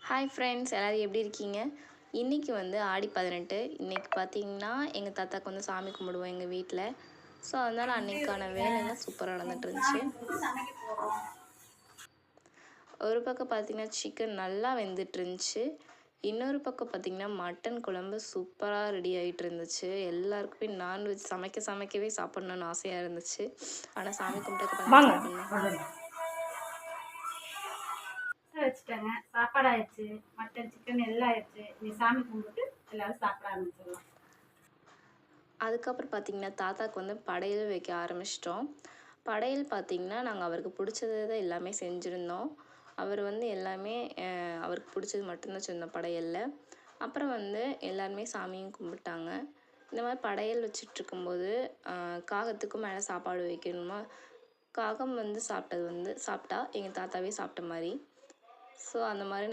Hi friends, எல்லோரும் எப்படி இருக்கீங்க? இன்றைக்கி வந்து ஆடி 18. இன்றைக்கி பார்த்தீங்கன்னா எங்கள் தாத்தாக்கு வந்து சாமி கும்பிடுவோம் எங்கள் வீட்டில். ஸோ அதனால் அன்றைக்கான வேலைலாம் சூப்பராக நடந்துட்டு இருந்துச்சு. ஒரு பக்கம் பார்த்திங்கன்னா சிக்கன் நல்லா வெந்துட்டு இருந்துச்சு. இன்னொரு பக்கம் பார்த்திங்கன்னா மட்டன் குழம்பு சூப்பராக ரெடி ஆகிட்டு இருந்துச்சு. எல்லாருக்குமே நான்வெஜ் சமைக்கவே சாப்பிட்ணுன்னு ஆசையாக இருந்துச்சு. ஆனால் சாமி கும்பிட்டதுக்கு சாப்பிட்ணும். வச்சுட்டாங்க, சாப்பாடு ஆயிடுச்சு, மட்டன் சிக்கன் எல்லாம் ஆயிடுச்சு. நீ சாமி கும்பிட்டு எல்லாரும் சாப்பிட ஆரம்பிச்சிடலாம். அதுக்கப்புறம் பார்த்திங்கன்னா தாத்தாவுக்கு வந்து படையல் வைக்க ஆரம்பிச்சிட்டோம். படையல் பார்த்திங்கன்னா நாங்கள் அவருக்கு பிடிச்சது தான் எல்லாமே செஞ்சுருந்தோம். அவர் வந்து எல்லாமே அவருக்கு பிடிச்சது மட்டும்தான் செஞ்சோம் படையலில். அப்புறம் வந்து எல்லாருமே சாமியும் கும்பிட்டாங்க. இந்த மாதிரி படையல் வச்சிட்ருக்கும்போது காகத்துக்கும் மேலே சாப்பாடு வைக்கணுமா. காகம் வந்து சாப்பிட்டா எங்கள் தாத்தாவே சாப்பிட்ட மாதிரி. ஸோ அந்த மாதிரி